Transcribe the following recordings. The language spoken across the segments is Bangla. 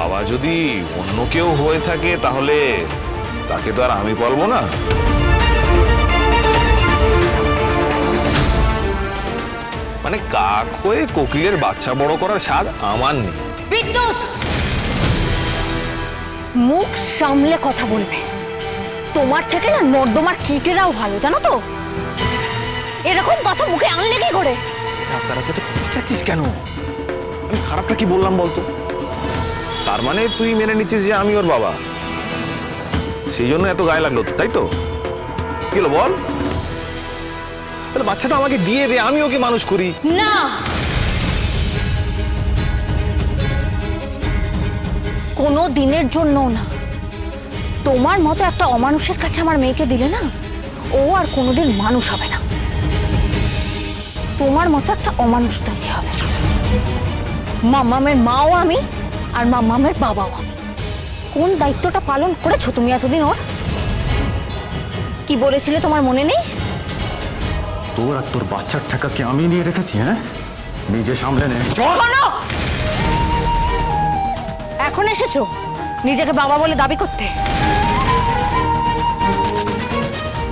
বাবা যদি অন্য কেউ হয়ে থাকে তাহলে তাকে তো আর আমি পালবো না। মানে কাক হয়ে কোকিলের বাচ্চা বড় করার স্বাদ আমার নেই। বিদ্যুৎ, মুখ সামলে কথা বলবে। তোমার থেকে না নর্দমার কীটেরাও ভালো, জানো তো? এরকম কথা মুখে আনলে কি করে? তারা তো খুঁজে চাচ্ছিস কেন? আমি খারাপটা কি বললাম বলতো? তার মানে তুই মেনে নিচ্ছিস যে আমি ওর বাবা, সেই জন্য এত গায়ে লাগলো, তাই তো? কি হলো বল? তাহলে বাচ্চাটা আমাকে দিয়ে দে, আমি ওকে মানুষ করি। না, কোনো দিনের জন্য না। তোমার মতো একটা অমানুষের কাছে আমার মেয়েকে দিলে না, ও আর কোনোদিন মানুষ হবে না। তোমার মতো একটা অমানুষ তৈরি হবে। মাম্মামের মাও আমি, আর মাম্মামের বাবাও আমি। কোন দায়িত্বটা পালন করেছো তুমি এতদিন ওর? কি বলেছিলে তোমার মনে নেই? তোর আর তোর বাচ্চার টাকাকে আমি নিয়ে রেখেছি, হ্যাঁ? নিজে সামলে নে। শোনো, এখন এসেছো নিজেকে বাবা বলে দাবি করতে?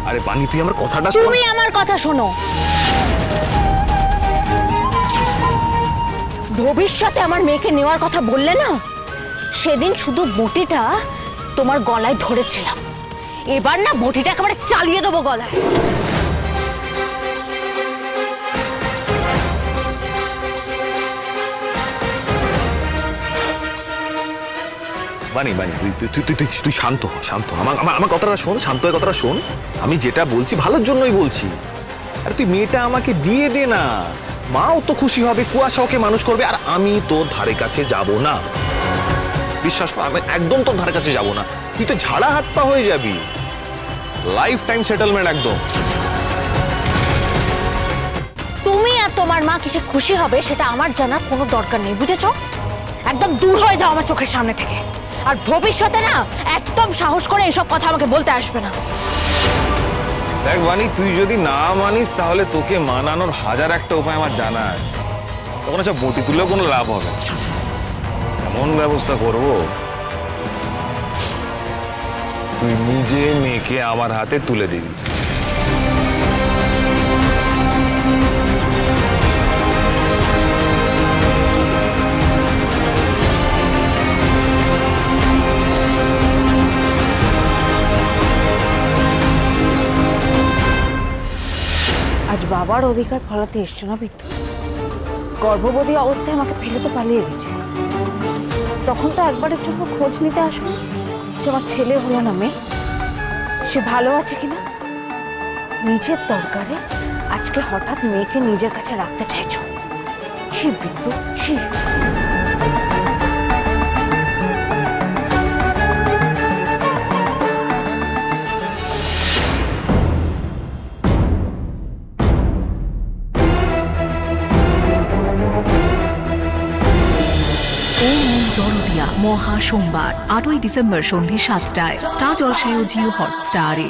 আরে বানি, তুই আমার কথাটা শোন। তুমি আমার কথা শোনো। ভবিষ্যতে আমার মেয়েকে নেওয়ার কথা বললে না, সেদিন শুধু বটিটা তোমার গলায় ধরেছিলাম, এবার না বটিটা একেবারে চালিয়ে দেবো গলায়। বানি বানি, তুই শান্ত হ, শান্ত হ। আমার কথাটা শোন, শান্ত হয়ে কথাটা শোন। আমি যেটা বলছি ভালোর জন্যই বলছি। আরে তুই মেয়েটা আমাকে দিয়ে দে না, মাও তো খুশি হবে, কুয়াশা ওকে মানুষ করবে, আর আমি তোর ধারে কাছে যাব না। বিশ্বাস কর, আমি একদম তোর ধারে কাছে যাব না। তুই তো ঝাড়া হাত পা হয়ে যাবি। লাইফ টাইম সেটেলমেন্ট একদম। তুমি আর তোমার মা কিসে খুশি হবে সেটা আমার জানার কোনো দরকার নেই, বুঝেছো? একদম দূর হয়ে যাও আমার চোখের সামনে থেকে। আর ভবিষ্যতে না একদম সাহস করে এসব কথা আমাকে বলতে আসবে না। দেখ বানি, তুই যদি না মানিস তাহলে তোকে মানানোর হাজার একটা উপায় আমার জানা আছে। তখন সব বটি তুলেও কোনো লাভ হবে না। এমন ব্যবস্থা করব, তুই নিজে মেয়েকে আমার হাতে তুলে দিবি। আজ বাবার অধিকার ফলাতে এসছো না বিদ্যুৎ? গর্ভবতী অবস্থায় আমাকে ফেলে তো পালিয়ে গেছে। তখন তো একবারের জন্য খোঁজ নিতে আসুন যে আমার ছেলে হলো না মেয়ে, সে ভালো আছে কিনা। নিজের দরকারে আজকে হঠাৎ মেয়েকে নিজের কাছে রাখতে চাইছো। ছি বিদ্যুৎ, ছি। দরদিয়া মহা সোমবার 8ই ডিসেম্বর সন্ধে 7টায় স্টার জলসায় ও জিও হটস্টারে।